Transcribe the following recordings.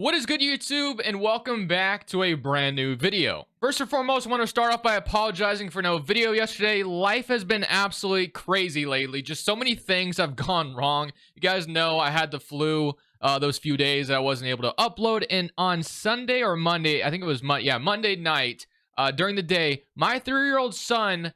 What is good, YouTube, and welcome back to a brand new video. First and foremost, I want to start off by apologizing for no video yesterday. Life has been absolutely crazy lately. Just so many things have gone wrong. You guys know I had the flu those few days that I wasn't able to upload. And on Sunday or Monday, I think it was Monday night, during the day, my 3-year-old son,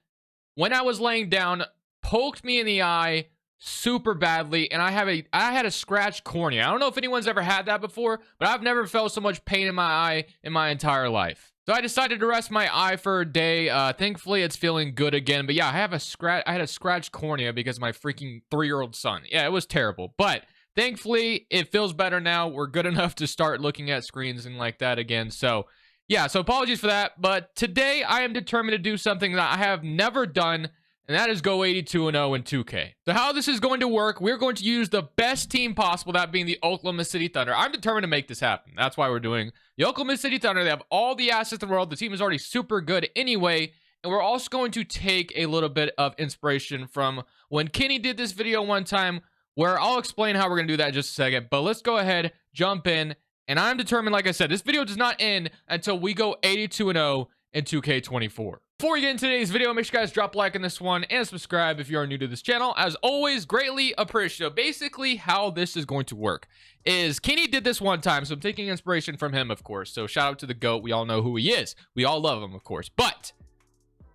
when I was laying down, poked me in the eye super badly, and I had a scratched cornea. I don't know if anyone's ever had that before, but I've never felt so much pain in my eye in my entire life. So I decided to rest my eye for a day. Thankfully, it's feeling good again. But yeah, I had a scratched cornea because of my freaking 3-year-old son. Yeah, it was terrible. But thankfully, it feels better now. We're good enough to start looking at screens and like that again. So yeah, so apologies for that. But today, I am determined to do something that I have never done, and that is go 82-0 in 2K. So how this is going to work, we're going to use the best team possible, that being the Oklahoma City Thunder. I'm determined to make this happen. That's why we're doing the Oklahoma City Thunder. They have all the assets in the world. The team is already super good anyway. And we're also going to take a little bit of inspiration from when Kenny did this video one time, where I'll explain how we're going to do that in just a second. But let's go ahead, jump in. And I'm determined, like I said, this video does not end until we go 82-0 in 2K24. Before we get into today's video, make sure you guys drop a like on this one and subscribe if you are new to this channel. As always, greatly appreciative. Basically, how this is going to work is Kenny did this one time, so I'm taking inspiration from him, of course. So shout out to the GOAT. We all know who he is. We all love him, of course. But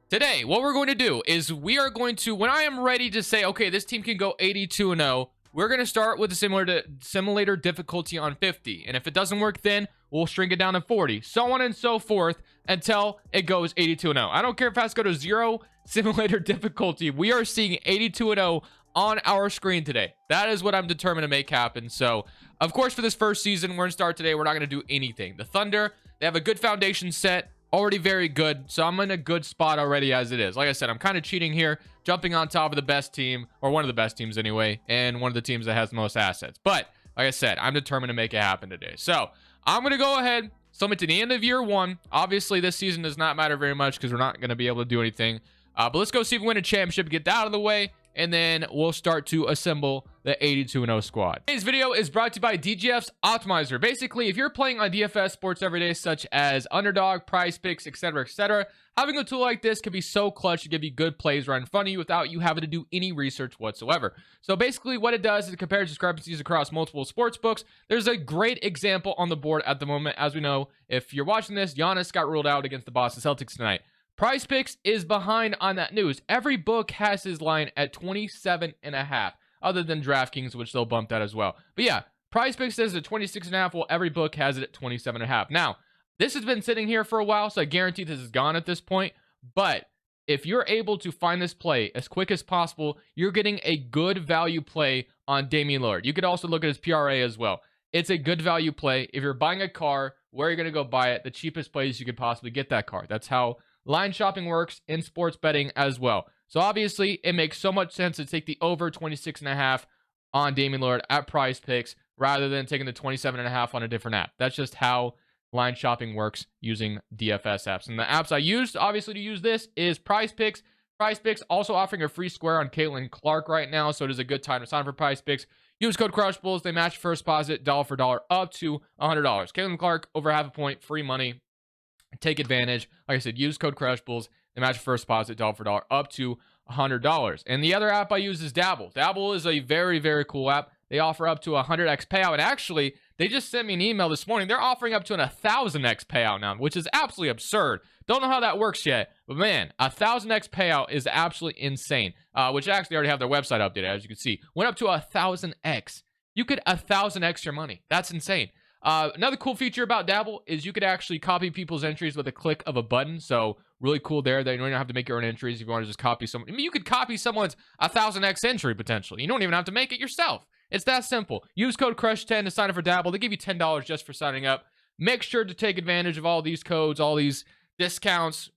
today, what we're going to do is we are going to, when I am ready to say, okay, this team can go 82-0, we're going to start with a simulator difficulty on 50. And if it doesn't work, then we'll shrink it down to 40. So on and so forth until it goes 82-0. I don't care if it has to go to 0 simulator difficulty. We are seeing 82-0 on our screen today. That is what I'm determined to make happen. So, of course, for this first season, we're going to start today. We're not going to do anything. The Thunder, they have a good foundation set. Already very good, so I'm in a good spot already as it is. Like I said, I'm kind of cheating here, jumping on top of the best team, or one of the best teams anyway, and one of the teams that has the most assets. But like I said, I'm determined to make it happen today. So I'm going to go ahead, summit to the end of year 1. Obviously, this season does not matter very much because we're not going to be able to do anything. But let's go see if we win a championship, get that out of the way, and then we'll start to assemble the 82-0 squad. Today's video is brought to you by DGF's Optimizer. Basically, if you're playing on DFS sports every day, such as Underdog, Prize Picks, etc., having a tool like this can be so clutch to give you good plays right in front of you without you having to do any research whatsoever. So basically, what it does is it compares discrepancies across multiple sports books. There's a great example on the board at the moment. As we know, if you're watching this, Giannis got ruled out against the Boston Celtics tonight. Prize Picks is behind on that news. Every book has his line at 27.5, other than DraftKings, which they'll bump that as well. But yeah, Prize Picks says at 26.5. Well, every book has it at 27.5. Now, this has been sitting here for a while, so I guarantee this is gone at this point. But if you're able to find this play as quick as possible, you're getting a good value play on Damian Lillard. You could also look at his PRA as well. It's a good value play. If you're buying a car, where are you going to go buy it? The cheapest place you could possibly get that car. That's how line shopping works in sports betting as well. So obviously, it makes so much sense to take the over 26.5 on Damian Lillard at Prize Picks rather than taking the 27.5 on a different app. That's just how line shopping works using DFS apps. And the apps I used, obviously, to use this is Prize Picks. Prize Picks also offering a free square on Caitlin Clark right now, so it is a good time to sign for Prize Picks. Use code Crushables. They match first deposit dollar for dollar up to $100. Caitlin Clark, over half a point, free money. Take advantage. Like I said, use code Crushables. They match first deposit dollar for dollar up to $100. And the other app I use is Dabble. Dabble is a very, very cool app. They offer up to 100x payout. And actually, they just sent me an email this morning. They're offering up to an 1,000x payout now, which is absolutely absurd. Don't know how that works yet, but man, 1,000x payout is absolutely insane. Which actually already have their website updated, as you can see. Went up to 1,000x. You could 1,000x your money. That's insane. Another cool feature about Dabble is you could actually copy people's entries with a click of a button. So really cool there. That you don't have to make your own entries if you want to just copy someone. I mean, you could copy someone's 1,000x entry potentially. You don't even have to make it yourself. It's that simple. Use code CRUSH10 to sign up for Dabble. They give you $10 just for signing up. Make sure to take advantage of all these codes, all these discounts.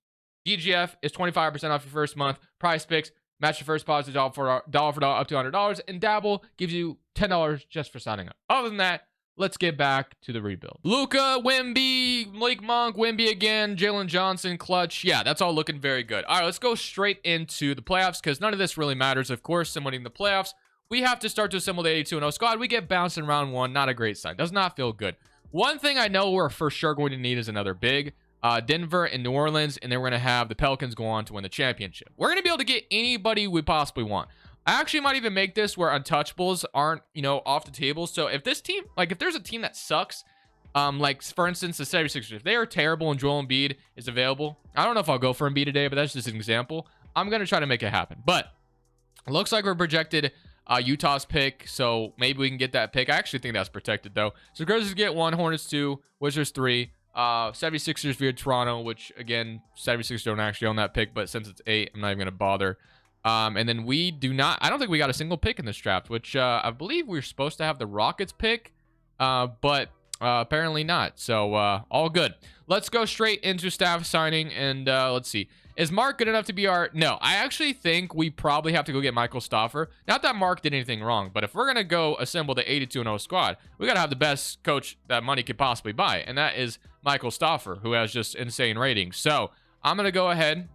DGF is 25% off your first month. Prize Picks, match your first deposit dollar for dollar up to $100. And Dabble gives you $10 just for signing up. Other than that, let's get back to the rebuild. Luka, Wemby, Malik Monk, Wemby again, Jalen Johnson, clutch. Yeah, that's all looking very good. All right, let's go straight into the playoffs because none of this really matters, of course, assembling the playoffs. We have to start to assemble the 82-0 squad. We get bounced in round 1. Not a great sign. Does not feel good. One thing I know we're for sure going to need is another big. Denver and New Orleans, and then we're going to have the Pelicans go on to win the championship. We're going to be able to get anybody we possibly want. I actually might even make this where untouchables aren't, off the table. So if this team, like if there's a team that sucks, like for instance, the 76ers, if they are terrible and Joel Embiid is available, I don't know if I'll go for Embiid today, but that's just an example. I'm going to try to make it happen. But it looks like we're projected Utah's pick, so maybe we can get that pick. I actually think that's protected though. So Grizzlies get 1, Hornets 2, Wizards 3. 76ers via Toronto, which again 76ers don't actually own that pick, but since it's 8, I'm not even gonna bother. And then I don't think we got a single pick in this draft, which I believe we were supposed to have the Rockets pick, but apparently not. So all good. Let's go straight into staff signing, and let's see. Is Mark good enough to be our... No, I actually think we probably have to go get Michael Stauffer. Not that Mark did anything wrong, but if we're going to go assemble the 82-0 squad, we got to have the best coach that money could possibly buy, and that is Michael Stauffer, who has just insane ratings. So I'm going to go ahead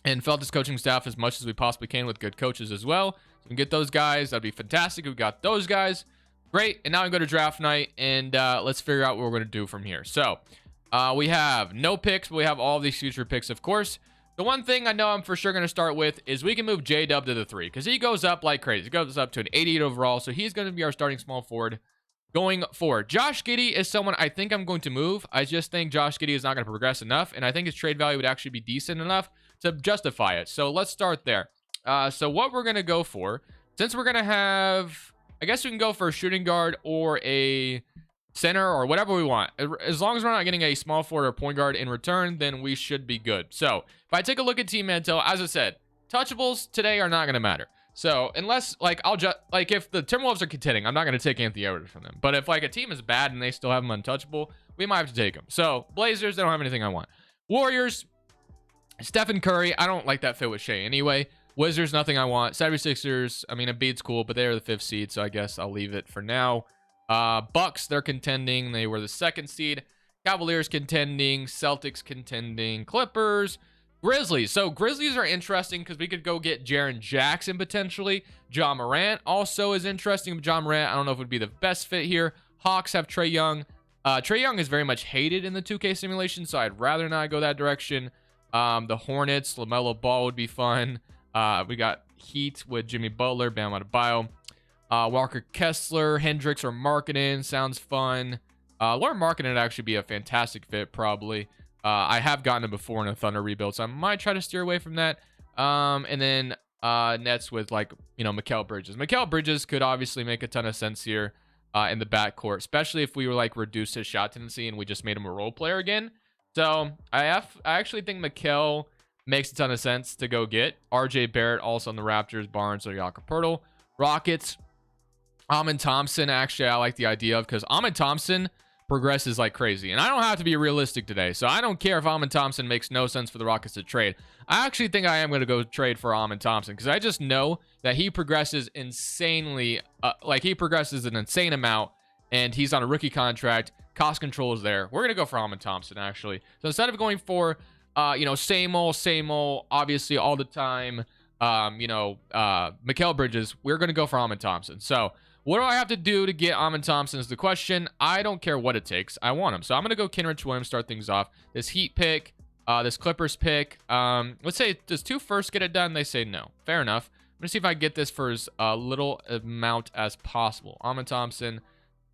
and fill out this coaching staff as much as we possibly can with good coaches as well. So we can get those guys. That'd be fantastic. We got those guys. Great. And now we go to draft night, and let's figure out what we're going to do from here. So... we have no picks, but we have all these future picks, of course. The one thing I know I'm for sure going to start with is we can move J-Dub to the 3 because he goes up like crazy. He goes up to an 88 overall, so he's going to be our starting small forward going forward. Josh Giddey is someone I think I'm going to move. I just think Josh Giddey is not going to progress enough, and I think his trade value would actually be decent enough to justify it. So let's start there. So what we're going to go for, since we're going to have, I guess we can go for a shooting guard or a... center or whatever we want. As long as we're not getting a small forward or point guard in return, then we should be good. So if I take a look at team intel, as I said, touchables today are not going to matter. So unless if the Timberwolves are contending, I'm not going to take Anthony Edwards from them. But if like a team is bad and they still have him untouchable, we might have to take him. So Blazers, they don't have anything I want. Warriors, Stephen Curry, I don't like that fit with Shea anyway. Wizards, nothing I want. 76ers, I mean, Embiid's cool, but they're the 5th seed, so I guess I'll leave it for now. Bucks, they're contending. They were the 2nd seed. Cavaliers contending. Celtics contending. Clippers. Grizzlies. So Grizzlies are interesting because we could go get Jaren Jackson potentially. Ja Morant also is interesting. But Ja Morant, I don't know if it would be the best fit here. Hawks have Trae Young. Trae Young is very much hated in the 2K simulation, so I'd rather not go that direction. The Hornets, LaMelo Ball would be fun. We got Heat with Jimmy Butler, Bam Adebayo. Walker Kessler, Hendricks, or Markkanen sounds fun. Lauren Markkanen would actually be a fantastic fit, probably. I have gotten him before in a Thunder rebuild, so I might try to steer away from that. And then Nets with, Mikal Bridges. Mikal Bridges could obviously make a ton of sense here in the backcourt, especially if we were, reduced his shot tendency and we just made him a role player again. So I actually think Mikal makes a ton of sense to go get. RJ Barrett also on the Raptors, Barnes or Jakob Poeltl. Rockets. Amin Thompson, actually, I like the idea of, because Amin Thompson progresses like crazy. And I don't have to be realistic today, so I don't care if Amin Thompson makes no sense for the Rockets to trade. I actually think I am going to go trade for Amin Thompson, because I just know that he progresses insanely, he progresses an insane amount, and he's on a rookie contract. Cost control is there. We're going to go for Amin Thompson, actually. So instead of going for, same old, obviously all the time, Mikal Bridges, we're going to go for Amin Thompson. So what do I have to do to get Amin Thompson is the question. I don't care what it takes. I want him. So I'm going to go Kenrich Williams, start things off. This Heat pick, this Clippers pick. Let's say, does 2 first get it done? They say no. Fair enough. I'm going to see if I get this for as little amount as possible. Amin Thompson,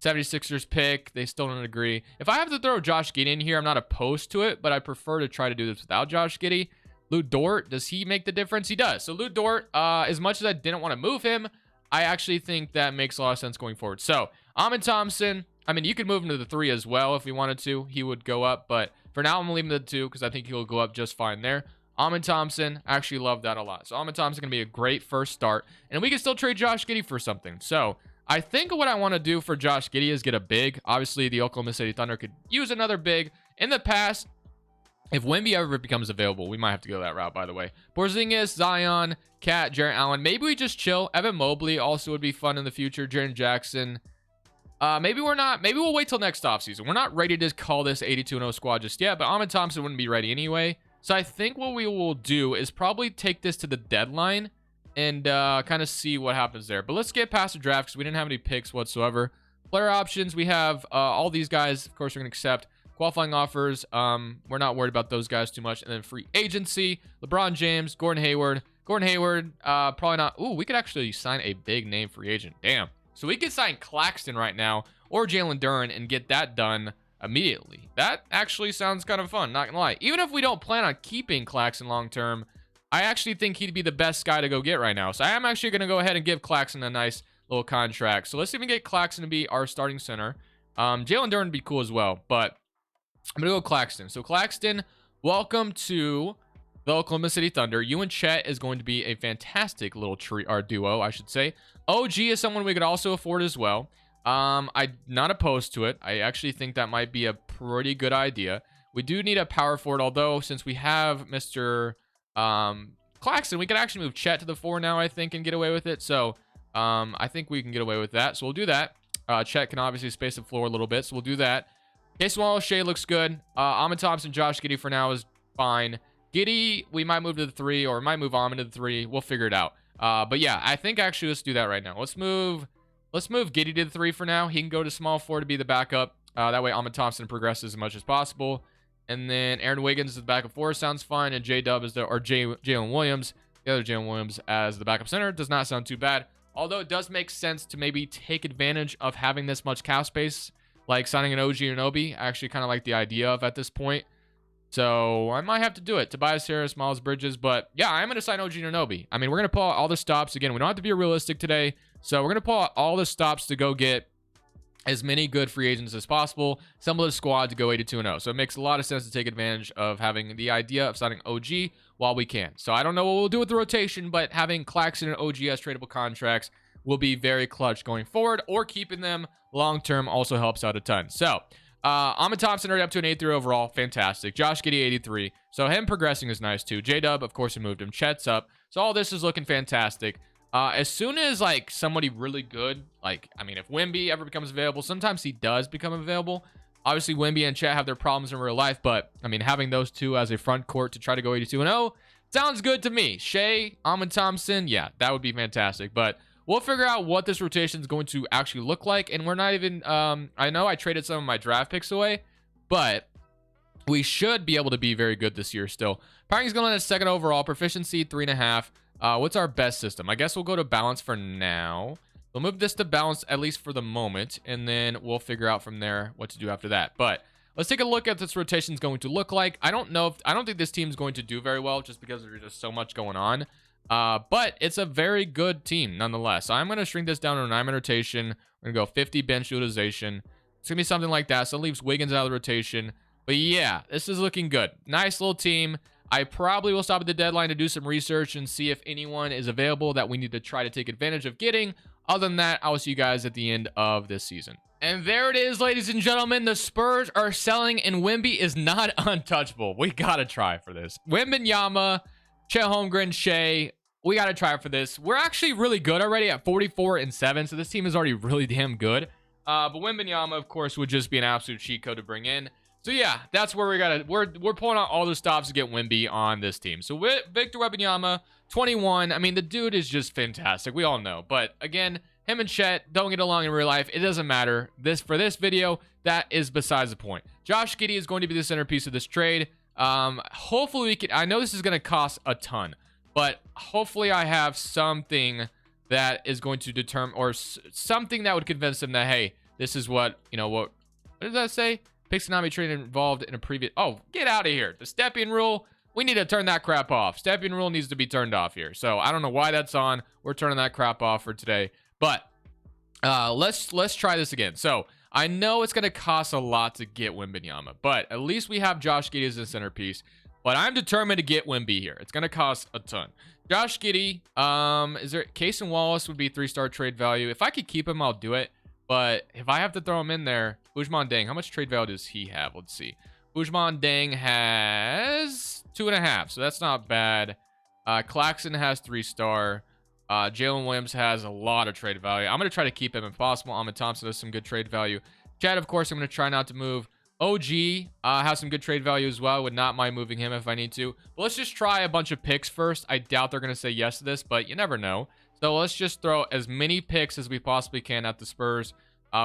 76ers pick. They still don't agree. If I have to throw Josh Giddey in here, I'm not opposed to it, but I prefer to try to do this without Josh Giddey. Lou Dort, does he make the difference? He does. So Lou Dort, as much as I didn't want to move him, I actually think that makes a lot of sense going forward. So Amin Thompson, I mean, you could move him to the 3 as well if we wanted to. He would go up, but for now, I'm going to leave him to the 2 because I think he'll go up just fine there. Amin Thompson, I actually love that a lot. So Amin Thompson going to be a great first start, and we can still trade Josh Giddey for something. So I think what I want to do for Josh Giddey is get a big. Obviously, the Oklahoma City Thunder could use another big. In the past, if Wemby ever becomes available, we might have to go that route, by the way. Porzingis, Zion, Cat, Jarrett Allen. Maybe we just chill. Evan Mobley also would be fun in the future. Jaren Jackson. Maybe we're not. Maybe we'll wait till next offseason. We're not ready to call this 82-0 squad just yet, but Amin Thompson wouldn't be ready anyway. So I think what we will do is probably take this to the deadline and kind of see what happens there. But let's get past the draft because we didn't have any picks whatsoever. Player options, we have all these guys. Of course, we're going to accept qualifying offers. We're not worried about those guys too much. And then free agency, LeBron James, Gordon Hayward. Probably not. Ooh, we could actually sign a big name free agent. Damn. So we could sign Claxton right now or Jalen Duren and get that done immediately. That actually sounds kind of fun, not gonna lie. Even if we don't plan on keeping Claxton long term, I actually think he'd be the best guy to go get right now. So I am actually going to go ahead and give Claxton a nice little contract. So let's even get Claxton to be our starting center. Jalen Duren would be cool as well, but I'm going to go Claxton. So Claxton, welcome to the Oklahoma City Thunder. You and Chet is going to be a fantastic little duo, I should say. OG is someone we could also afford as well. I'm not opposed to it. I actually think that might be a pretty good idea. We do need a power forward, although since we have Mr. Claxton, we could actually move Chet to the 4 now, I think, and get away with it. So I think we can get away with that. So we'll do that. Chet can obviously space the floor a little bit, so we'll do that. Casey Wallace, Shea looks good. Ahmed Thompson, Josh Giddey for now is fine. Giddey, we might move to the 3, or might move Ahmed to the 3. We'll figure it out. But yeah, I think actually let's do that right now. Let's move Giddey to the 3 for now. He can go to small 4 to be the backup. That way Ahmed Thompson progresses as much as possible. And then Aaron Wiggins is the backup 4 sounds fine, and J-Dub is Jalen Williams, the other Jalen Williams as the backup center. Does not sound too bad. Although it does make sense to maybe take advantage of having this much cap space, like signing an OG Anunoby. I actually kind of like the idea of at this point. So I might have to do it. Tobias Harris, Miles Bridges. But yeah, I'm going to sign OG Anunoby. I mean, we're going to pull out all the stops. Again, we don't have to be realistic today. So we're going to pull out all the stops to go get as many good free agents as possible. Assemble a squad to go 82-0. So it makes a lot of sense to take advantage of having the idea of signing OG while we can. So I don't know what we'll do with the rotation, but having Claxton and OG as tradable contracts will be very clutch going forward, or keeping them long-term also helps out a ton. So Ahmed Thompson already up to an 83 overall. Fantastic. Josh Giddey, 83. So him progressing is nice too. J-Dub, of course, we moved him. Chet's up. So all this is looking fantastic. As soon as like somebody really good, like, I mean, if Wemby ever becomes available, sometimes he does become available. Obviously, Wemby and Chet have their problems in real life, but I mean, having those two as a front court to try to go 82-0 sounds good to me. Shea, Ahmed Thompson, yeah, that would be fantastic. But we'll figure out what this rotation is going to actually look like. And we're not even, I know I traded some of my draft picks away, but we should be able to be very good this year still. Powering going at 2nd overall, proficiency 3.5. What's our best system? I guess we'll go to balance for now. We'll move this to balance at least for the moment, and then we'll figure out from there what to do after that. But let's take a look at this rotation is going to look like. I don't think this team is going to do very well just because there's just so much going on. But it's a very good team nonetheless. So I'm going to shrink this down to a 9-man rotation. We're going to go 50 bench utilization. It's going to be something like that. So it leaves Wiggins out of the rotation. But yeah, this is looking good. Nice little team. I probably will stop at the deadline to do some research and see if anyone is available that we need to try to take advantage of getting. Other than that, I will see you guys at the end of this season. And there it is, ladies and gentlemen. The Spurs are selling, and Wemby is not untouchable. We got to try for this. Wembanyama, Chet Holmgren, Shea, we got to try for this. We're actually really good already at 44-7, so this team is already really damn good. But Wembanyama, of course, would just be an absolute cheat code to bring in. So yeah, that's where we're pulling out all the stops to get Wemby on this team. So with Victor Wembanyama, 21. I mean, the dude is just fantastic. We all know. But again, him and Chet don't get along in real life. It doesn't matter. For this video, that is besides the point. Josh Giddey is going to be the centerpiece of this trade. Hopefully we can. I know this is going to cost a ton, but hopefully I have something that is going to determine, or something that would convince them that, hey, this is what does that say? Picks cannot be traded involved in a previous. Oh, get out of here. The Stepien rule. We need to turn that crap off. Stepien rule needs to be turned off here. So I don't know why that's on. We're turning that crap off for today. But let's try this again. So I know it's going to cost a lot to get Wembanyama, but at least we have Josh Giddey as a centerpiece. But I'm determined to get Wemby here. It's going to cost a ton. Josh Giddey, is there Case and Wallace would be 3-star trade value. If I could keep him, I'll do it. But if I have to throw him in there, Ousmane Deng, how much trade value does he have? Let's see. Ousmane Deng has 2.5, so that's not bad. Claxton has 3-star. Jalen Williams has a lot of trade value. I'm going to try to keep him if possible. Ahmed Thompson has some good trade value. Chad, of course, I'm going to try not to move. OG has some good trade value as well. I would not mind moving him if I need to. But let's just try a bunch of picks first. I doubt they're going to say yes to this, but you never know. So let's just throw as many picks as we possibly can at the Spurs.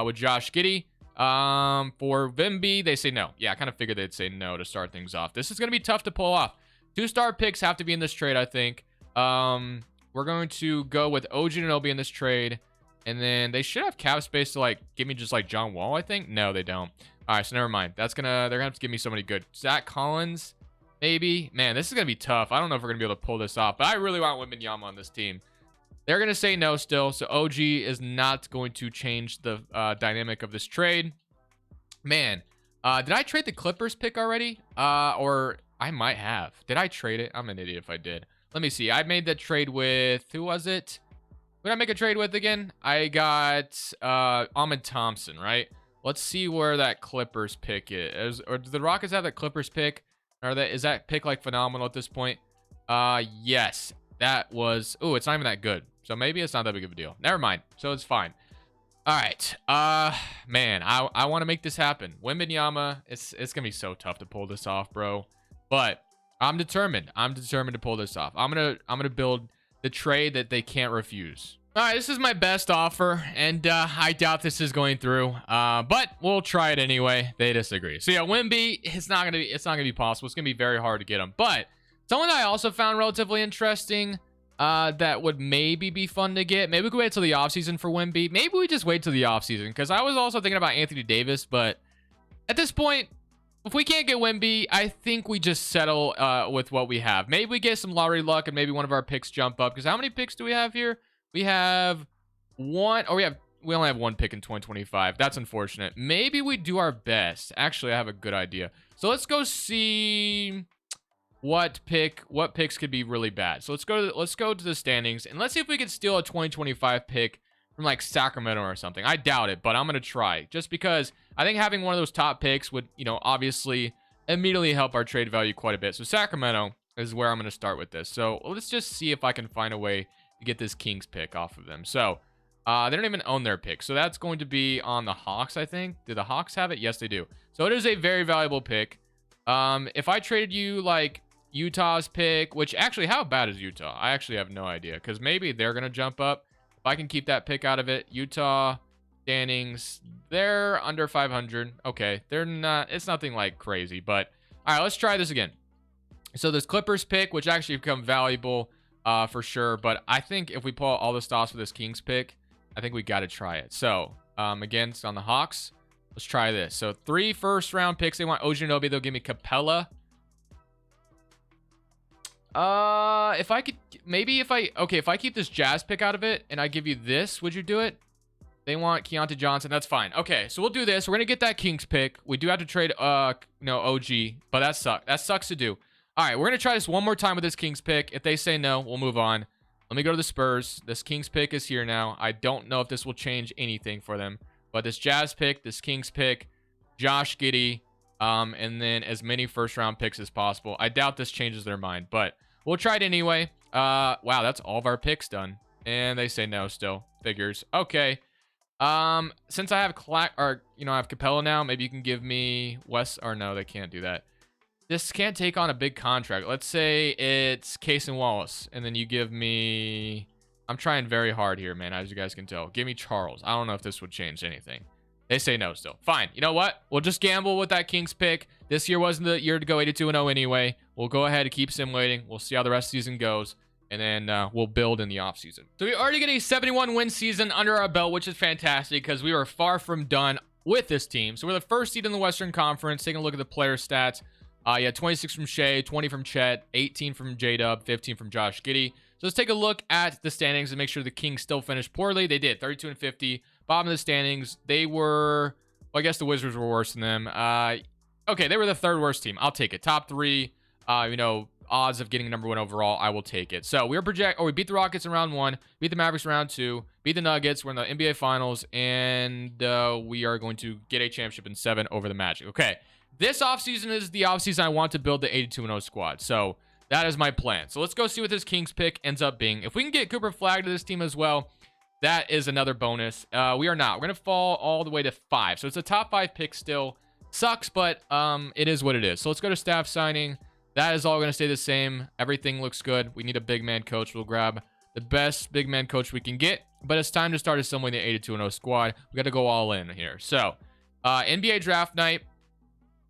with Josh Giddey. For Wemby, they say no. Yeah, I kind of figured they'd say no to start things off. This is going to be tough to pull off. 2-star picks have to be in this trade, I think. We're going to go with OG Anunoby in this trade. And then they should have cap space to, like, give me just, like, John Wall, I think. No, they don't. All right, so never mind. They're going to have to give me somebody good. Zach Collins, maybe. Man, this is going to be tough. I don't know if we're going to be able to pull this off. But I really want Wembanyama on this team. They're going to say no still. So OG is not going to change the dynamic of this trade. Man, did I trade the Clippers pick already? Or I might have. Did I trade it? I'm an idiot if I did. Let me see. I made that trade with, who was it? Who did I make a trade with again? I got Ahmed Thompson, right? Let's see where that Clippers pick is. Or do the Rockets have that Clippers pick? Or is that pick like phenomenal at this point? Yes. That was, ooh, it's not even that good. So maybe it's not that big of a deal. Never mind. So it's fine. All right. Man, I want to make this happen. Wembanyama, it's gonna be so tough to pull this off, bro. But I'm determined. I'm determined to pull this off. I'm gonna build the trade that they can't refuse. All right, this is my best offer, and I doubt this is going through. But we'll try it anyway. They disagree. So yeah, Wemby, it's not gonna be possible. It's gonna be very hard to get him. But someone I also found relatively interesting, that would maybe be fun to get. Maybe we could wait till the offseason for Wemby. Maybe we just wait till the offseason, because I was also thinking about Anthony Davis, but at this point, if we can't get Wemby, I think we just settle with what we have. Maybe we get some lottery luck and maybe one of our picks jump up. Because how many picks do we have here? We have one. Or we only have one pick in 2025. That's unfortunate. Maybe we do our best. Actually, I have a good idea. So let's go see what picks could be really bad. So let's go to the standings and let's see if we can steal a 2025 pick from like Sacramento or something. I doubt it, but I'm gonna try, just because I think having one of those top picks would, you know, obviously immediately help our trade value quite a bit. So Sacramento is where I'm gonna start with this. So let's just see if I can find a way to get this Kings pick off of them. So they don't even own their pick, so that's going to be on the Hawks, I think. Do the Hawks have it? Yes, they do. So it is a very valuable pick. If I traded you like Utah's pick, which actually, how bad is Utah? I actually have no idea, because maybe they're gonna jump up. If I can keep that pick out of it. Utah standings, they're under 500. Okay, they're not, it's nothing like crazy, but all right, let's try this again. So this Clippers pick, which actually become valuable for sure, but I think if we pull all the stops for this Kings pick, I think we got to try it. So again, it's on the Hawks. Let's try this. So 3 first-round picks. They want OG Anunoby. They'll give me Capella. If I could, maybe if I keep this Jazz pick out of it and I give you this, would you do it? They want Keontae Johnson. That's fine. Okay, so we'll do this. We're going to get that Kings pick. We do have to trade, OG, but that sucks. That sucks to do. All right, we're going to try this one more time with this Kings pick. If they say no, we'll move on. Let me go to the Spurs. This Kings pick is here now. I don't know if this will change anything for them, but this Jazz pick, this Kings pick, Josh Giddey, and then as many first-round picks as possible. I doubt this changes their mind, but we'll try it anyway. Wow, that's all of our picks done. And they say no still. Figures. Okay. Since I have I have Capella now, maybe you can give me Wes, or no, they can't do that. This can't take on a big contract. Let's say it's Case and Wallace, and then you give me, I'm trying very hard here, man, as you guys can tell. Give me Charles. I don't know if this would change anything. They say no still. Fine. You know what? We'll just gamble with that Kings pick. This year wasn't the year to go 82-0 anyway. We'll go ahead and keep simulating. We'll see how the rest of the season goes, and then we'll build in the offseason. So we already get a 71-win season under our belt, which is fantastic because we were far from done with this team. So we're the first seed in the Western Conference. Taking a look at the player stats. Yeah, 26 from Shea, 20 from Chet, 18 from J-Dub, 15 from Josh Giddey. So let's take a look at the standings and make sure the Kings still finished poorly. They did, 32-50. Bottom of the standings, they were, well, I guess the Wizards were worse than them. Okay, they were the 3rd worst team. I'll take it. Top 3, odds of getting number 1 overall, I will take it. So we beat the Rockets in round 1, beat the Mavericks in round 2, beat the Nuggets. We're in the NBA Finals, and we are going to get a championship in 7 over the Magic. Okay, this offseason is the offseason I want to build the 82-0 squad. So that is my plan. So let's go see what this Kings pick ends up being. If we can get Cooper Flagg to this team as well, that is another bonus. We are not. We're going to fall all the way to 5. So it's a top 5 pick still. Sucks, but it is what it is. So let's go to staff signing. That is all going to stay the same. Everything looks good. We need a big man coach. We'll grab the best big man coach we can get. But it's time to start assembling the 82-0 squad. We got to go all in here. So, NBA draft night.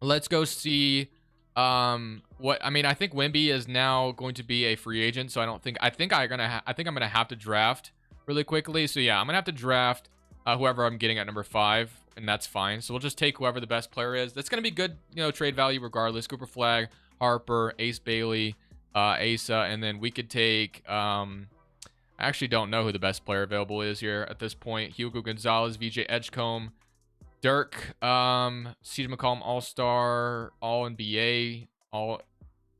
Let's go see what I mean. I think Wemby is now going to be a free agent, so I think I'm gonna have to draft really quickly. So yeah, I'm gonna have to draft whoever I'm getting at number 5, and that's fine. So we'll just take whoever the best player is. That's gonna be good, you know, trade value regardless. Cooper Flag, Harper, Ace Bailey, Asa, and then we could take I actually don't know who the best player available is here at this point. Hugo Gonzalez, VJ Edgecombe, Dirk, CJ McCollum, All-Star, All-NBA,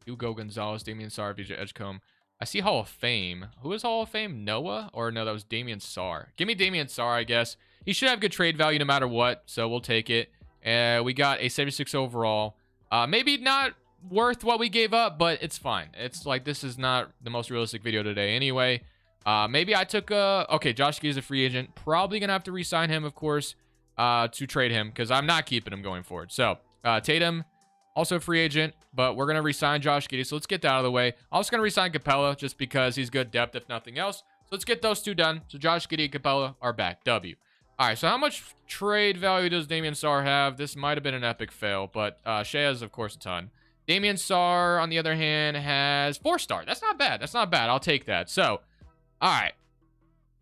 Hugo Gonzalez, Damian Sarr, VJ Edgecombe. I see Hall of Fame. Who is Hall of Fame? Noah? Or no, that was Damian Sarr. Give me Damian Sarr, I guess. He should have good trade value no matter what, so we'll take it. We got a 76 overall. Maybe not worth what we gave up, but it's fine. It's like, this is not the most realistic video today anyway. Maybe I took okay, Josh Giddey's a free agent. Probably gonna have to re-sign him, of course, to trade him, because I'm not keeping him going forward. So Tatum, also a free agent, but we're gonna re-sign Josh Giddey. So let's get that out of the way. Also gonna re-sign Capella just because he's good depth, if nothing else. So let's get those two done. So Josh Giddey and Capella are back. W. All right, so how much trade value does Damian Sarr have? This might have been an epic fail, but Shea has, of course, a ton. Damian Sarr, on the other hand, has 4-star. That's not bad. That's not bad. I'll take that. So, all right.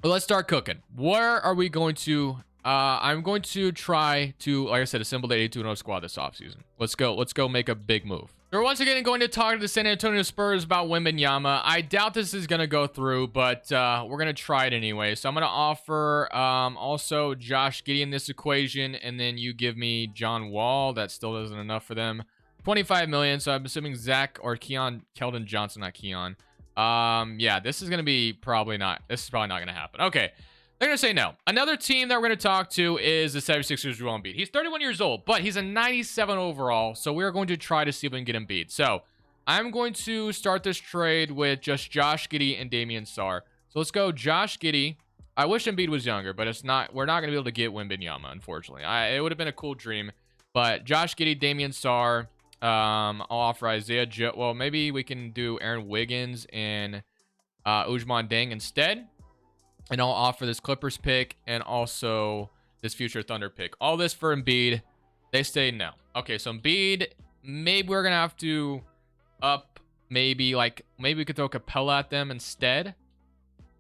Well, let's start cooking. Where are we going to... I'm going to try to, like I said, assemble the 82-0 squad this offseason. Let's go. Let's go make a big move. We're once again going to talk to the San Antonio Spurs about Wembanyama. I doubt this is going to go through, but we're going to try it anyway. So I'm going to offer also Josh Giddey in this equation, and then you give me John Wall. That still isn't enough for them. $25 million, so I'm assuming Zach or Keldon Johnson, not Keon. Yeah, this is going to be probably not going to happen. Okay. They're going to say no. Another team that we're going to talk to is the 76ers Joel Embiid. He's 31 years old, but he's a 97 overall, so we're going to try to see if we can get Embiid. So I'm going to start this trade with just Josh Giddey and Damian Sarr. So let's go Josh Giddey. I wish Embiid was younger, but it's not. We're not going to be able to get Wembanyama, unfortunately. It would have been a cool dream, but Josh Giddey, Damian Sarr. I'll offer Isaiah Joe. Well, maybe we can do Aaron Wiggins and Ousmane Deng instead. And I'll offer this Clippers pick and also this future Thunder pick. All this for Embiid. They say no. Okay, so Embiid, maybe we're going to have to up, maybe we could throw Capella at them instead.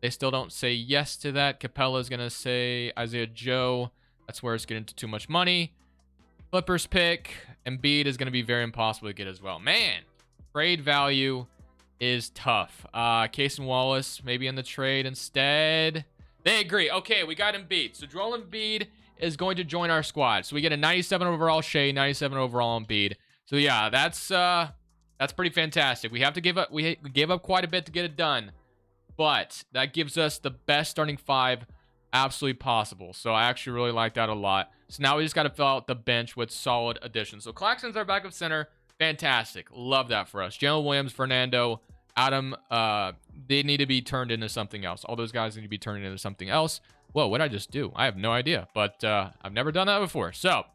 They still don't say yes to that. Capella's going to say Isaiah Joe. That's where it's getting to too much money. Clippers pick. Embiid is going to be very impossible to get as well. Man, trade value is tough. Case and Wallace maybe in the trade instead. They agree. Okay, we got Embiid. So Joel Embiid is going to join our squad. So we get a 97 overall Shea, 97 overall Embiid. So yeah, that's pretty fantastic. We have to give up. We gave up quite a bit to get it done, but that gives us the best starting 5 absolutely possible. So I actually really like that a lot. So now we just got to fill out the bench with solid additions. So Claxton's our backup center. Fantastic. Love that for us. Jalen Williams, Fernando, Adam, they need to be turned into something else. All those guys need to be turned into something else. Whoa, what did I just do? I have no idea, but I've never done that before. So,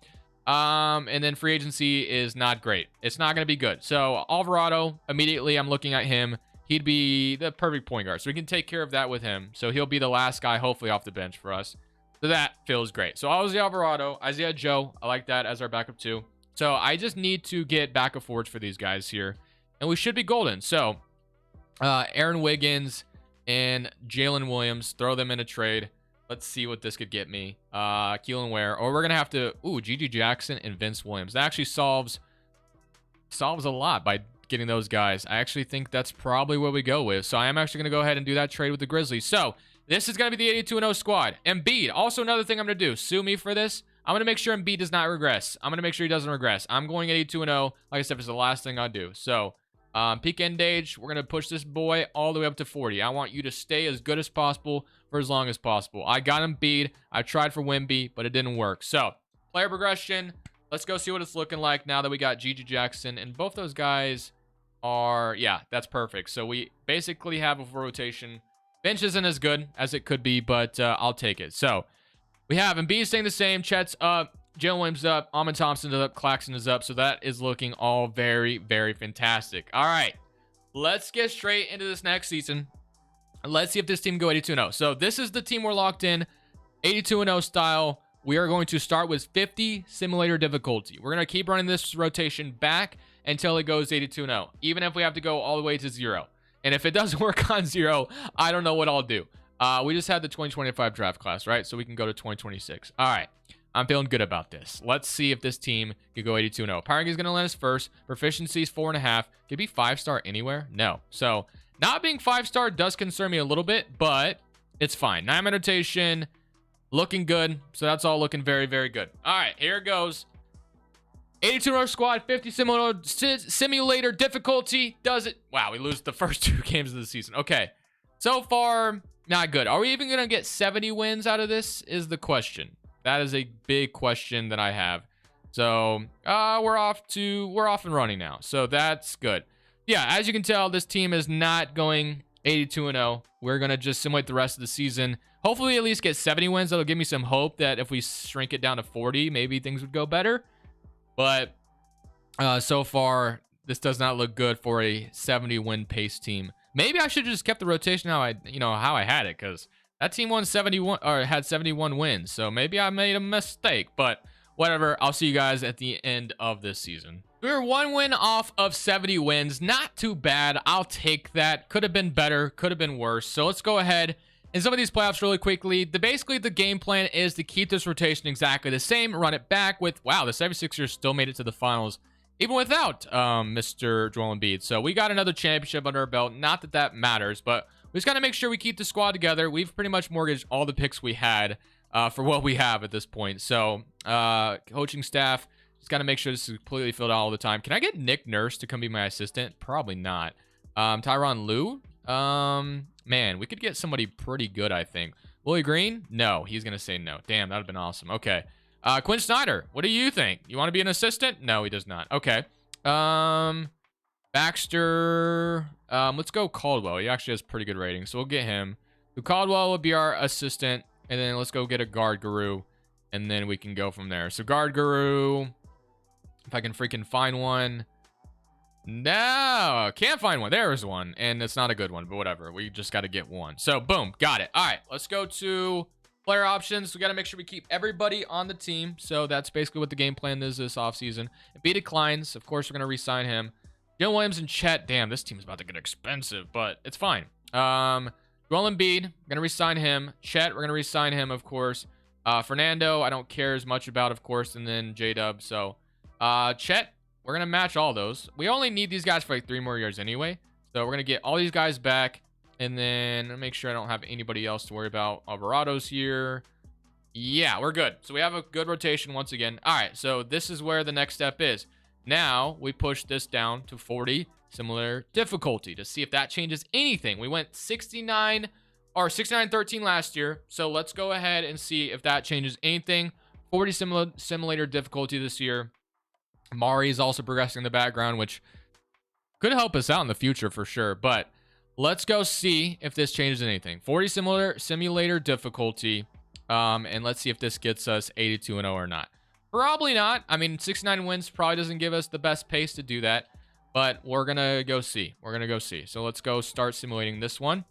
and then free agency is not great. It's not going to be good. So Alvarado, immediately I'm looking at him. He'd be the perfect point guard. So we can take care of that with him. So he'll be the last guy, hopefully, off the bench for us. So that feels great. So Ozzy Alvarado, Isaiah Joe, I like that as our backup too. So I just need to get backup forwards for these guys here, and we should be golden. So Aaron Wiggins and Jalen Williams, throw them in a trade. Let's see what this could get me. Keelan Ware, or we're gonna have to. Ooh, Gigi Jackson and Vince Williams. That actually solves a lot by getting those guys. I actually think that's probably what we go with. So I am actually gonna go ahead and do that trade with the Grizzlies. So this is gonna be the 82-0 squad. Embiid. Also, another thing I'm gonna do. Sue me for this. I'm going to make sure Embiid does not regress. I'm going to make sure he doesn't regress. I'm going 82-0. Like I said, it's the last thing I'll do. So, peak end age, we're going to push this boy all the way up to 40. I want you to stay as good as possible for as long as possible. I got Embiid. I tried for Wemby, but it didn't work. So, player progression. Let's go see what it's looking like now that we got Gigi Jackson. And both those guys are, yeah, that's perfect. So, we basically have a rotation. Bench isn't as good as it could be, but I'll take it. So, we have Embiid staying the same. Chet's up. Jalen Williams up. Amon Thompson is up. Claxton is up. So that is looking all very, very fantastic. All right. Let's get straight into this next season. Let's see if this team can go 82-0. So this is the team we're locked in, 82-0 style. We are going to start with 50 simulator difficulty. We're going to keep running this rotation back until it goes 82-0, even if we have to go all the way to 0. And if it doesn't work on 0, I don't know what I'll do. We just had the 2025 draft class, right? So we can go to 2026. All right. I'm feeling good about this. Let's see if this team can go 82-0. Power is going to land us first. Proficiency is 4.5. Could be 5-star anywhere? No. So not being 5-star does concern me a little bit, but it's fine. 9 meditation. Looking good. So that's all looking very, very good. All right, here it goes. 82-0 squad, 50 simulator difficulty. Does it? Wow, we lose the first 2 games of the season. Okay. So far, not good. Are we even going to get 70 wins out of this is the question. That is a big question that I have. So we're off and running now. So that's good. Yeah, as you can tell, this team is not going 82-0. We're going to just simulate the rest of the season. Hopefully at least get 70 wins. That'll give me some hope that if we shrink it down to 40, maybe things would go better. But so far, this does not look good for a 70 win pace team. Maybe I should have just kept the rotation how I had it, because that team won 71 or had 71 wins. So maybe I made a mistake, but whatever. I'll see you guys at the end of this season. We were 1 win off of 70 wins. Not too bad. I'll take that. Could have been better. Could have been worse. So let's go ahead and some of these playoffs really quickly. Basically, the game plan is to keep this rotation exactly the same. Run it back with, wow, the 76ers still made it to the finals, even without Mr. Joel Embiid. So we got another championship under our belt. Not that that matters, but we just got to make sure we keep the squad together. We've pretty much mortgaged all the picks we had for what we have at this point. So coaching staff, just got to make sure this is completely filled out all the time. Can I get Nick Nurse to come be my assistant? Probably not. Tyronn Lue? Man, we could get somebody pretty good, I think. Willie Green? No, he's going to say no. Damn, that would have been awesome. Okay. Quinn Snyder, what do you think? You want to be an assistant? No, he does not. Okay. Baxter. Let's go Caldwell. He actually has pretty good ratings, so we'll get him. So Caldwell will be our assistant, and then let's go get a guard guru, and then we can go from there. So guard guru, if I can freaking find one. No, can't find one. There is one, and it's not a good one, but whatever. We just got to get one. So boom, got it. All right, let's go to player options. We got to make sure we keep everybody on the team. So that's basically what the game plan is this offseason. If B declines, of course, we're going to re-sign him. Joe Williams and Chet. Damn, this team's about to get expensive, but it's fine. Joel Embiid, going to re-sign him. Chet, we're going to re-sign him, of course. Fernando, I don't care as much about, of course, and then J-Dub. So Chet, we're going to match all those. We only need these guys for like 3 more years anyway. So we're going to get all these guys back. And then make sure I don't have anybody else to worry about. Alvarado's here. Yeah, we're good. So we have a good rotation once again. All right, so this is where the next step is. Now we push this down to 40 similar difficulty to see if that changes anything. We went 69 or 69-13 last year. So let's go ahead and see if that changes anything. 40 simulator difficulty this year. Mari is also progressing in the background, which could help us out in the future for sure. But let's go see if this changes anything. 40 simulator difficulty. And let's see if this gets us 82-0 or not. Probably not. I mean, 69 wins probably doesn't give us the best pace to do that. But we're going to go see. We're going to go see. So let's go start simulating this one.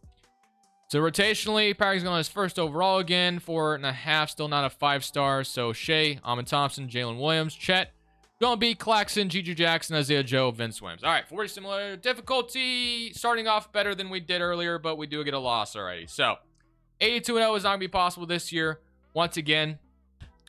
So rotationally, Patrick's going to his first overall again. 4.5, still not a 5-star. So Shea, Amon Thompson, Jalen Williams, Chet, Joel Embiid, Claxton, Gigi Jackson, Isaiah Joe, Vince Williams. All right, 40 similar difficulty. Starting off better than we did earlier, but we do get a loss already. So 82-0 is not going to be possible this year. Once again,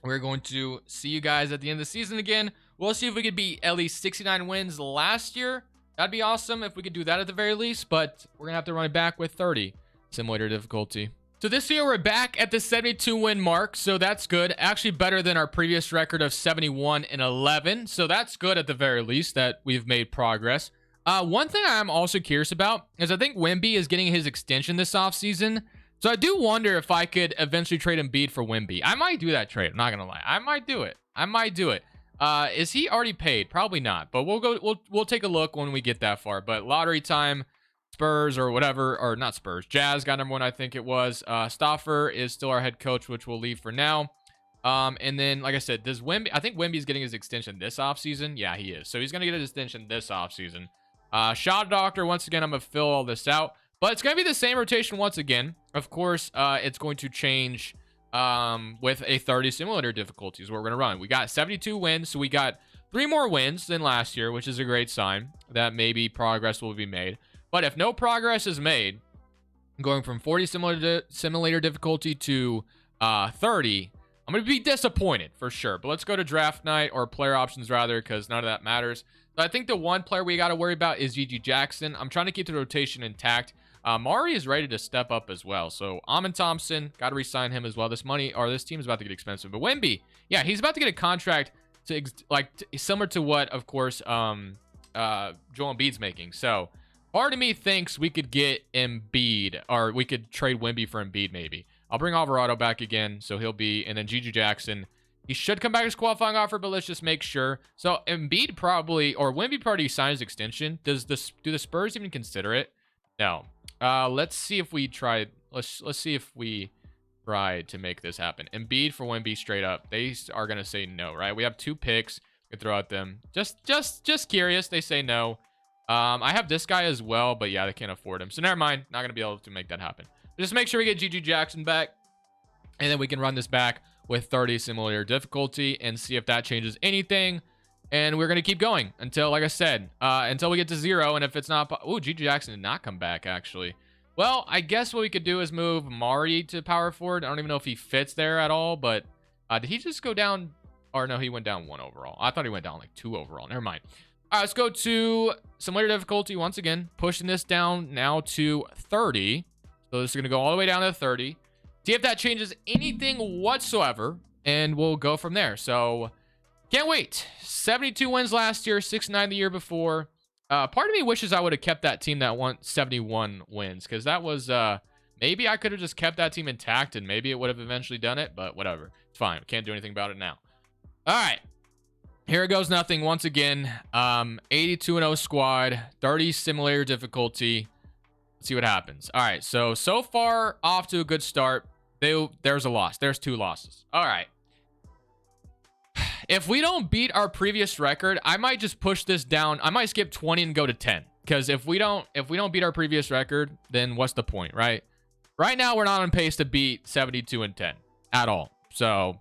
we're going to see you guys at the end of the season again. We'll see if we could beat at least 69 wins last year. That'd be awesome if we could do that at the very least, but we're going to have to run it back with 30 simulator difficulty. So this year we're back at the 72 win mark, so that's good. Actually better than our previous record of 71-11, so that's good at the very least that we've made progress. One thing I'm also curious about is I think Wemby is getting his extension this offseason, so I do wonder if I could eventually trade Embiid for Wemby. I might do that trade, I'm not gonna lie. I might do it. Is he already paid? Probably not, but we'll take a look when we get that far. But lottery time, Spurs or whatever, or not Spurs, Jazz got number 1, I think it was. Stauffer is still our head coach, which we'll leave for now. And then, like I said, does Wemby, I think Wemby's getting his extension this offseason. Yeah, he is. So he's going to get his extension this offseason. Shot Doctor, once again, I'm going to fill all this out. But it's going to be the same rotation once again. Of course, it's going to change with a 30 simulator difficulty is what we're going to run. We got 72 wins, so we got 3 more wins than last year, which is a great sign that maybe progress will be made. But if no progress is made, going from 40 simulator difficulty to 30, I'm going to be disappointed for sure. But let's go to draft night, or player options rather, because none of that matters. So I think the one player we got to worry about is Gigi Jackson. I'm trying to keep the rotation intact. Mari is ready to step up as well. So Amon Thompson, got to re-sign him as well. This team is about to get expensive. But Wemby, yeah, he's about to get a contract to similar to what, of course, Joel Embiid's making. So part of me thinks we could get Embiid, or we could trade Wemby for Embiid maybe. I'll bring Alvarado back again, so he'll be, and then Gigi Jackson. He should come back as qualifying offer, but let's just make sure. So Embiid probably, or Wemby probably signs his extension. Do the Spurs even consider it? No. Let's see if we try. Let's see if we try to make this happen. Embiid for Wemby straight up. They are gonna say no, right? We have 2 picks. We could throw at them. Just curious. They say no. I have this guy as well, but yeah, they can't afford him. So never mind. Not gonna be able to make that happen. Just make sure we get Gigi Jackson back, and then we can run this back with 30 simulator difficulty and see if that changes anything. And we're going to keep going until, like I said, until we get to 0. And if it's not... Oh, Gigi Jackson did not come back, actually. Well, I guess what we could do is move Mari to power forward. I don't even know if he fits there at all, but did he just go down? Or no, he went down 1 overall. I thought he went down like 2 overall. Never mind. All right, let's go to simulator difficulty once again. Pushing this down now to 30. So this is going to go all the way down to 30. See if that changes anything whatsoever, and we'll go from there. So... can't wait. 72 wins last year, 69 the year before. Part of me wishes I would have kept that team that won 71 wins, because that was, maybe I could have just kept that team intact, and maybe it would have eventually done it, but whatever. It's fine. Can't do anything about it now. All right. Here it goes nothing once again. 82-0 squad, 30 simulator difficulty. Let's see what happens. All right. So far, off to a good start. There's a loss. There's 2 losses. All right. If we don't beat our previous record, I might just push this down. I might skip 20 and go to 10. Because if we don't beat our previous record, then what's the point, right? Right now, we're not on pace to beat 72 and 10 at all. So,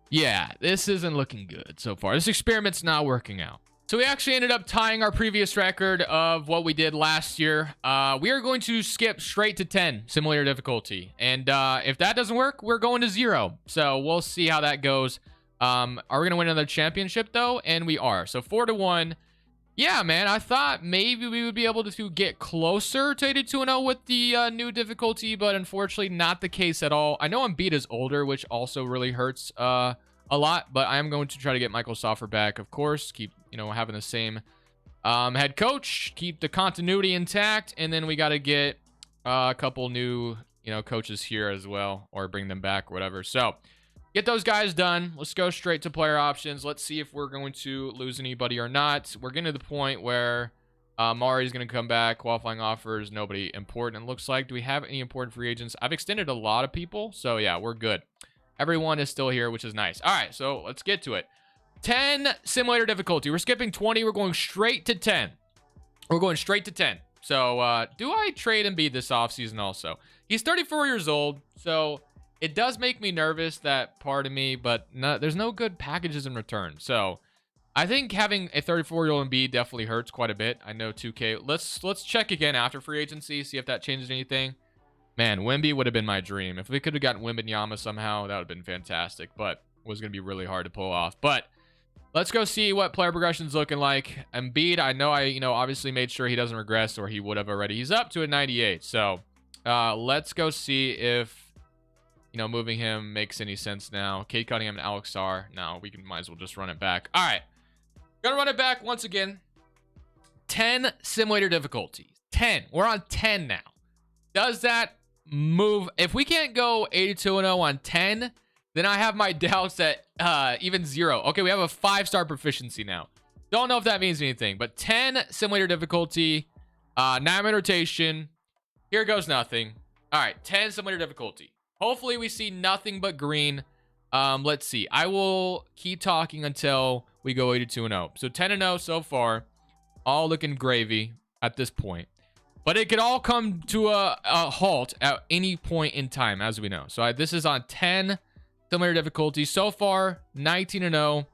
yeah, this isn't looking good so far. This experiment's not working out. So we actually ended up tying our previous record of what we did last year. We are going to skip straight to 10 simulator difficulty. And if that doesn't work, we're going to 0. So we'll see how that goes. Are we going to win another championship, though? And we are. So 4-1. Yeah, man, I thought maybe we would be able to get closer to 82-0 with the new difficulty, but unfortunately not the case at all. I know Embiid is older, which also really hurts a lot, but I am going to try to get Michael Soffer back, of course. Keep, having the same head coach. Keep the continuity intact, and then we got to get a couple new, coaches here as well, or bring them back or whatever. So get those guys done. Let's go straight to player options. Let's see if we're going to lose anybody or not. We're getting to the point where Mari's going to come back. Qualifying offers, nobody important, it looks like. Do we have any important free agents? I've extended a lot of people, so yeah, we're good. Everyone is still here, which is nice. All right, so let's get to it. 10 simulator difficulty. We're skipping 20. We're going straight to 10. We're going straight to 10. So do I trade Embiid this offseason also? He's 34 years old, so it does make me nervous, that part of me, but there's no good packages in return. So I think having a 34-year-old Embiid definitely hurts quite a bit. I know 2K. Let's check again after free agency, see if that changes anything. Man, Wemby would have been my dream. If we could have gotten Wembanyama somehow, that would have been fantastic, but it was going to be really hard to pull off. But let's go see what player progression's looking like. Embiid, I know obviously made sure he doesn't regress, or he would have already. He's up to a 98. So let's go see if moving him makes any sense now. Kate Cunningham and Alex Sarr. No, might as well just run it back. All right. Gonna run it back once again. 10 simulator difficulties. 10. We're on 10 now. Does that move? If we can't go 82-0 on 10, then I have my doubts that even 0. Okay, we have a 5-star proficiency now. Don't know if that means anything, but 10 simulator difficulty, 9-man rotation. Here goes nothing. All right, 10 simulator difficulty. Hopefully we see nothing but green. Let's see. I will keep talking until we go 82-0. So 10-0 so far. All looking gravy at this point. but it could all come to a halt at any point in time, as we know. So this is on 10 simulator difficulty so far. 19-0,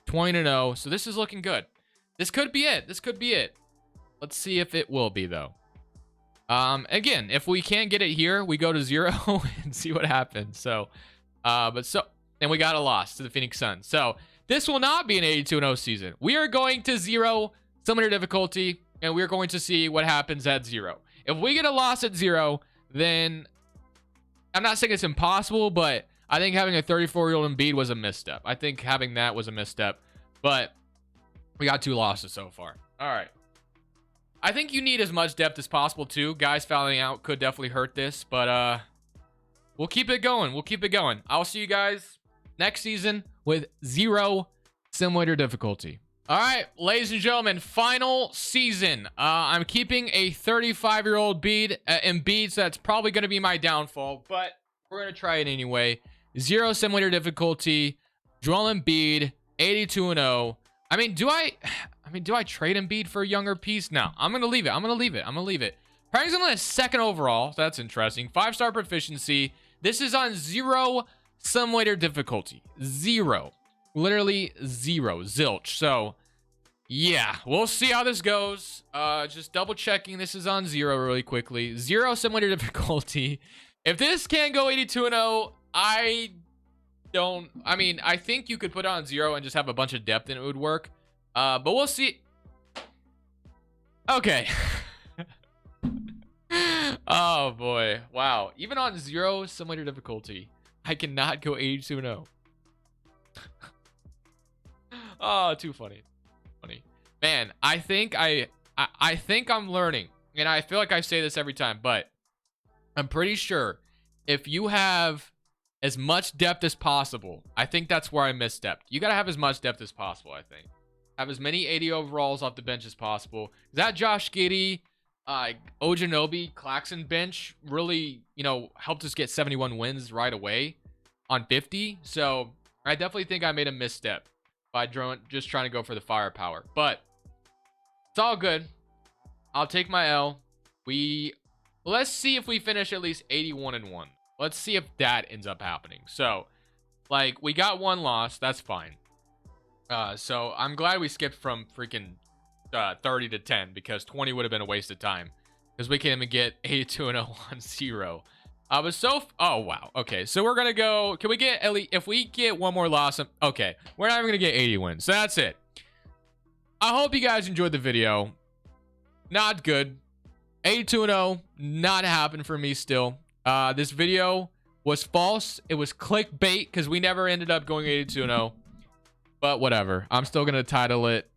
20-0. So this is looking good. This could be it. This could be it. Let's see if it will be, though. Again, if we can't get it here, we go to 0 and see what happens. So, and we got a loss to the Phoenix Suns. So this will not be an 82-0 season. We are going to 0 simulator difficulty, and we're going to see what happens at 0. If we get a loss at 0, then I'm not saying it's impossible, but I think having a 34-year-old Embiid was a misstep. I think having that was a misstep, but we got 2 losses so far. All right. I think you need as much depth as possible, too. Guys fouling out could definitely hurt this, but we'll keep it going. We'll keep it going. I'll see you guys next season with 0 simulator difficulty. All right, ladies and gentlemen, final season. I'm keeping a 35-year-old Embiid, so that's probably going to be my downfall, but we're going to try it anyway. 0 simulator difficulty. Joel Embiid, 82-0. I mean, do I trade Embiid for a younger piece? No, I'm going to leave it. I'm going to leave it. I'm going to leave it. Probably going to 2nd overall. So that's interesting. 5-star proficiency. This is on 0 simulator difficulty. 0. Literally 0. Zilch. So, yeah, we'll see how this goes. Just double checking. This is on 0 really quickly. 0 simulator difficulty. If this can't go 82-0, I think you could put it on 0 and just have a bunch of depth and it would work. But we'll see. Okay. Oh boy. Wow. Even on 0 simulator difficulty, I cannot go 82-0. Oh, too funny. Funny. Man, I think I'm learning. And I feel like I say this every time, but I'm pretty sure if you have as much depth as possible, I think that's where I misstepped. You got to have as much depth as possible, I think. Have as many 80 overalls off the bench as possible. That Josh Giddey, Ojanobi, Claxton bench really, helped us get 71 wins right away on 50. So I definitely think I made a misstep by just trying to go for the firepower. But it's all good. I'll take my L. Let's see if we finish at least 81-1. Let's see if that ends up happening. So, we got 1 loss. That's fine. So I'm glad we skipped from freaking 30 to 10 because 20 would have been a waste of time because we can't even get 82-0 on 0. Oh wow. Okay, so we're gonna go. Can we get at least if we get 1 more loss? Okay, we're not even gonna get 80 wins. So that's it. I hope you guys enjoyed the video. Not good. 82-0, not happening for me still. This video was false. It was clickbait because we never ended up going 82-0. But whatever. I'm still going to title it.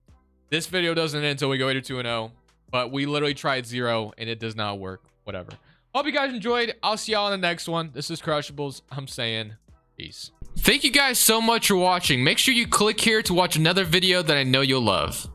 This video doesn't end until we go 82-0. But we literally tried 0 and it does not work. Whatever. Hope you guys enjoyed. I'll see y'all in the next one. This is Crushables. I'm saying peace. Thank you guys so much for watching. Make sure you click here to watch another video that I know you'll love.